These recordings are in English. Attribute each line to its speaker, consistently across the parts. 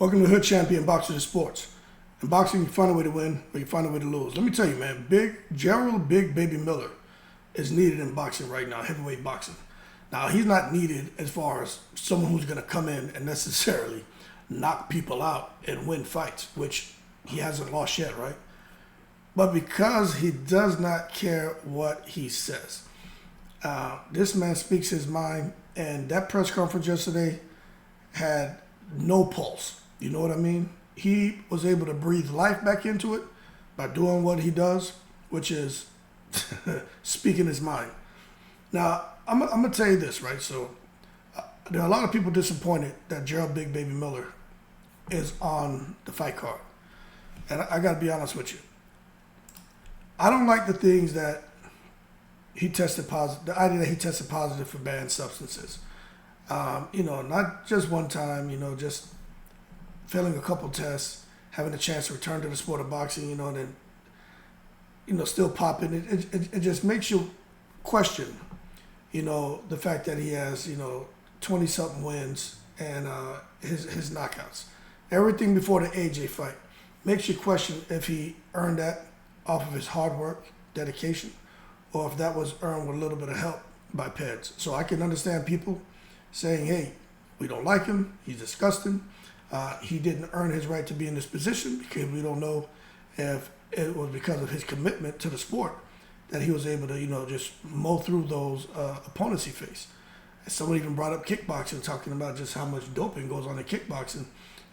Speaker 1: Welcome to Hood Champion Boxing and Sports. In boxing, you find a way to win, or you find a way to lose. Let me tell you, man, Gerald Big Baby Miller is needed in boxing right now, heavyweight boxing. Now, he's not needed as far as someone who's going to come in and necessarily knock people out and win fights, which he hasn't lost yet, right? But because he does not care what he says. This man speaks his mind, and that press conference yesterday had no pulse. You know what I mean? He was able to breathe life back into it by doing what he does, which is speaking his mind. Now, I'm going to tell you this, right? So there are a lot of people disappointed that Gerald Big Baby Miller is on the fight card. And I got to be honest with you. I don't like the things that he tested positive, the idea that he tested positive for banned substances. Not just one time, just failing a couple tests, having a chance to return to the sport of boxing, and then, still popping. It just makes you question, the fact that he has, 20-something wins and his knockouts. Everything before the AJ fight makes you question if he earned that off of his hard work, dedication, or if that was earned with a little bit of help by Peds. So I can understand people saying, hey, we don't like him, he's disgusting, he didn't earn his right to be in this position, because we don't know if it was because of his commitment to the sport that he was able to, just mow through those opponents he faced. And someone even brought up kickboxing, talking about just how much doping goes on in kickboxing,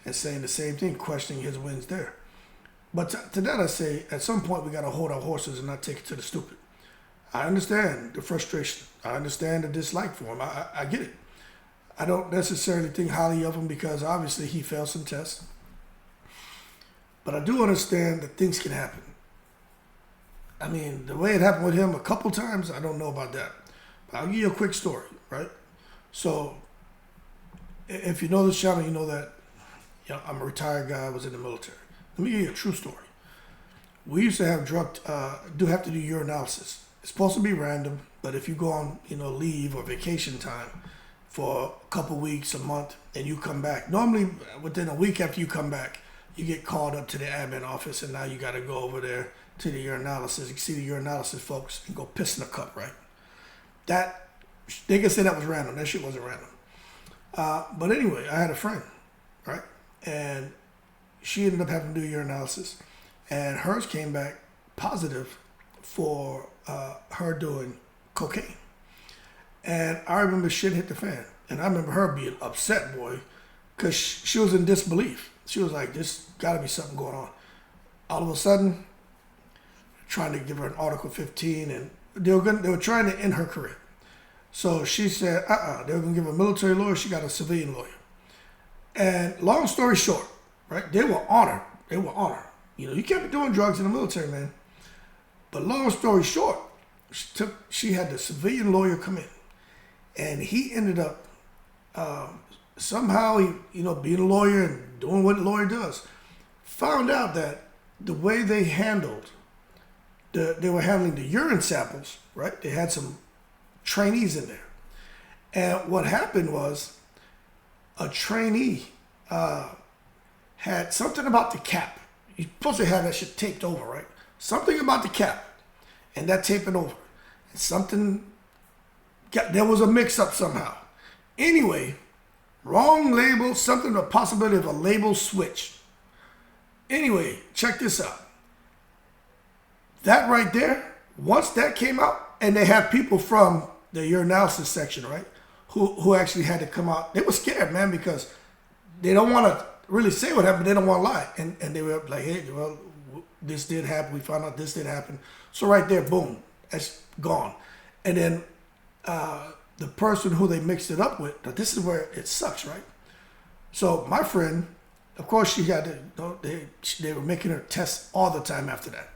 Speaker 1: and saying the same thing, questioning his wins there. But to that I say, at some point we got to hold our horses and not take it to the stupid. I understand the frustration. I understand the dislike for him. I get it. I don't necessarily think highly of him because obviously he failed some tests. But I do understand that things can happen. I mean, the way it happened with him a couple times, I don't know about that. But I'll give you a quick story, right? So, if you know this channel, you know that I'm a retired guy, I was in the military. Let me give you a true story. We used to have have to do urinalysis. It's supposed to be random, but if you go on, leave or vacation time for a couple weeks, a month, and you come back, normally within a week after you come back, you get called up to the admin office, and now you got to go over there to the urinalysis. You can see the urinalysis folks and go piss in a cup, right? They can say that was random. That shit wasn't random. But anyway, I had a friend, right? And she ended up having to do urinalysis, and hers came back positive for her doing cocaine. And I remember shit hit the fan. And I remember her being upset, boy, because she was in disbelief. She was like, there's got to be something going on. All of a sudden, trying to give her an Article 15, and they were trying to end her career. So she said, they were going to give her a military lawyer. She got a civilian lawyer. And long story short, right, they were on her. They were on her. You can't be doing drugs in the military, man. But long story short, she had the civilian lawyer come in. And he ended up somehow, being a lawyer and doing what a lawyer does, found out that the way they handled, they were handling the urine samples, right? They had some trainees in there. And what happened was a trainee had something about the cap. You're supposed to have that shit taped over, right? Something about the cap and that taping over. And there was a mix-up somehow. Anyway, wrong label, a possibility of a label switch. Anyway, check this out. That right there, once that came out, and they had people from the urinalysis section, right, who actually had to come out. They were scared, man, because they don't want to really say what happened. They don't want to lie. And they were like, hey, well, this did happen. We found out this did happen. So right there, boom, that's gone. And then the person who they mixed it up with, now this is where it sucks, right? So my friend, of course, she had to, they were making her test all the time after that.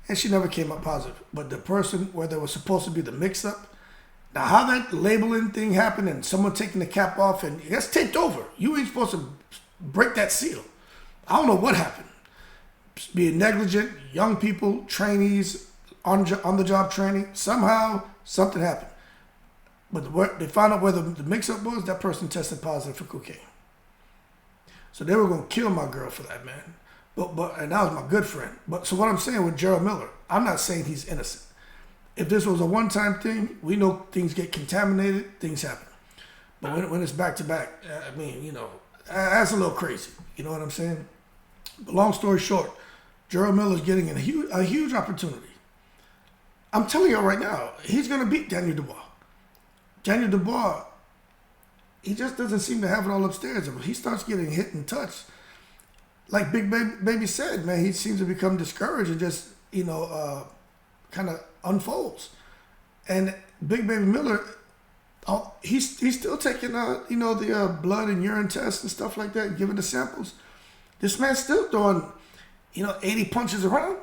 Speaker 1: And she never came up positive. But the person where there was supposed to be the mix-up, now how that labeling thing happened and someone taking the cap off and that's taped over. You ain't supposed to break that seal. I don't know what happened. Being negligent, young people, trainees, on the job training, somehow something happened. But they found out where the mix-up was, that person tested positive for cocaine. So they were gonna kill my girl for that, man. But and that was my good friend. But so what I'm saying with Gerald Miller, I'm not saying he's innocent. If this was a one-time thing, we know things get contaminated, things happen. But when it's back to back, I mean, you know, that's a little crazy. You know what I'm saying? But long story short, Gerald Miller's getting a huge opportunity. I'm telling you right now, he's gonna beat Daniel Dubois. Daniel Dubois, he just doesn't seem to have it all upstairs. But he starts getting hit and touched. Like Big Baby said, man, he seems to become discouraged and just, you know, kind of unfolds. And Big Baby Miller, he's still taking, you know, the blood and urine tests and stuff like that, giving the samples. This man's still throwing, you know, 80 punches around.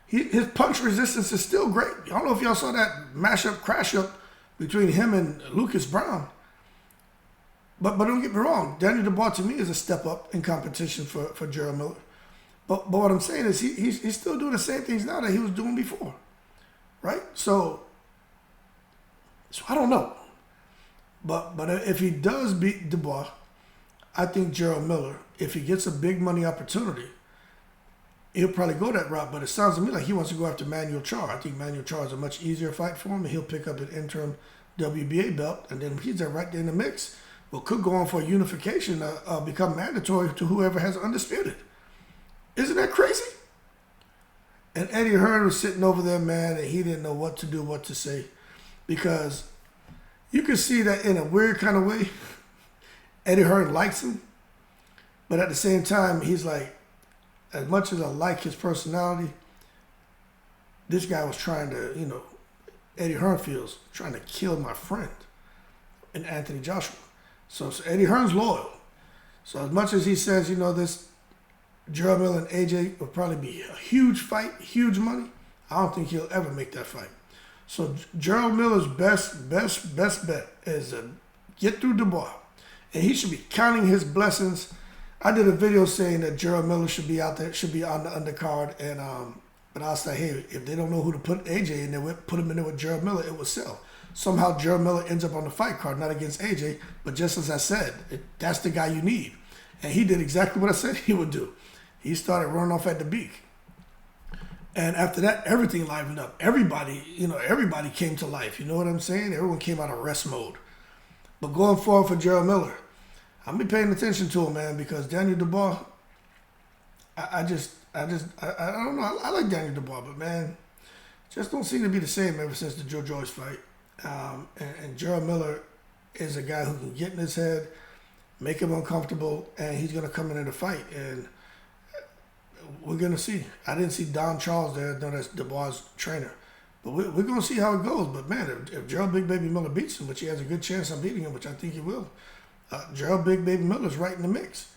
Speaker 1: His punch resistance is still great. I don't know if y'all saw that crash up between him and Lucas Brown. But don't get me wrong, Daniel Dubois to me is a step up in competition for Gerald Miller. But what I'm saying is he's still doing the same things now that he was doing before, right? So I don't know. But if he does beat Dubois, I think Gerald Miller, if he gets a big money opportunity, he'll probably go that route. But it sounds to me like he wants to go after Manuel Charr. I think Manuel Charr is a much easier fight for him, and he'll pick up an interim WBA belt, and then he's there right there in the mix. Well, could go on for a unification, become mandatory to whoever has undisputed. Isn't that crazy? And Eddie Hearn was sitting over there, man, and he didn't know what to do, what to say. Because you could see that in a weird kind of way, Eddie Hearn likes him. But at the same time, he's like, as much as I like his personality, this guy was trying to, you know, Eddie Hearn feels, trying to kill my friend and Anthony Joshua. So Eddie Hearn's loyal. So as much as he says, you know, this Gerald Miller and AJ will probably be a huge fight, huge money, I don't think he'll ever make that fight. So Gerald Miller's best bet is to get through Dubois. And he should be counting his blessings. I did a video saying that Gerald Miller should be out there, should be on the undercard. And but I was like, hey, if they don't know who to put AJ in there with, put him in there with Gerald Miller, it will sell. Somehow Gerald Miller ends up on the fight card, not against AJ, but just as I said, that's the guy you need. And he did exactly what I said he would do. He started running off at the beak. And after that, everything livened up. Everybody came to life. You know what I'm saying? Everyone came out of rest mode. But going forward for Gerald Miller, I'm be paying attention to him, man, because Daniel Dubois, I don't know. I like Daniel Dubois, but man, just don't seem to be the same ever since the Joe Joyce fight. And Gerald Miller is a guy who can get in his head, make him uncomfortable, and he's going to come into the fight. And we're going to see. I didn't see Don Charles there, no, that's Dubois' trainer. But we're going to see how it goes. But, man, if Gerald Big Baby Miller beats him, which he has a good chance of beating him, which I think he will, Gerald Big Baby Miller's right in the mix.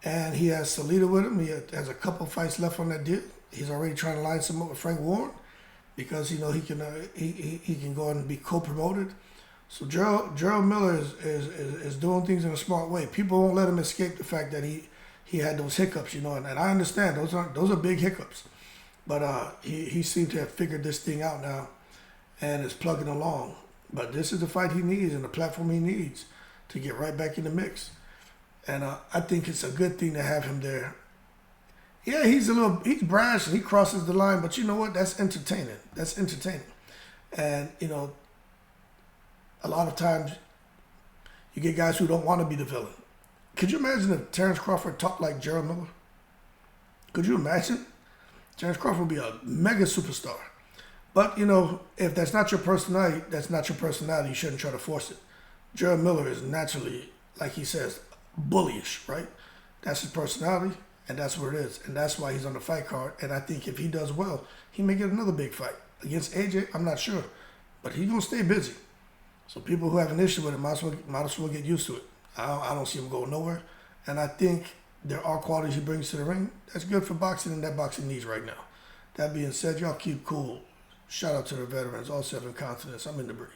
Speaker 1: And he has Salita with him. He has a couple fights left on that deal. He's already trying to line some up with Frank Warren because, you know, he can go and be co-promoted. So Gerald Miller is doing things in a smart way. People won't let him escape the fact that he had those hiccups, you know, and I understand those are big hiccups. But he seemed to have figured this thing out now and is plugging along. But this is the fight he needs and the platform he needs to get right back in the mix. And I think it's a good thing to have him there. Yeah, he's brash and he crosses the line, but you know what? That's entertaining. And, you know, a lot of times you get guys who don't want to be the villain. Could you imagine if Terrence Crawford talked like Gerald Miller? Could you imagine? Terrence Crawford would be a mega superstar. But, you know, if that's not your personality, you shouldn't try to force it. Gerald Miller is naturally, like he says, bullyish, right? That's his personality, and that's what it is. And that's why he's on the fight card. And I think if he does well, he may get another big fight. Against AJ, I'm not sure. But he's going to stay busy. So people who have an issue with it might as well get used to it. I don't see him going nowhere. And I think there are qualities he brings to the ring that's good for boxing and that boxing needs right now. That being said, y'all keep cool. Shout out to the veterans, all 7 continents. I'm in the breeze.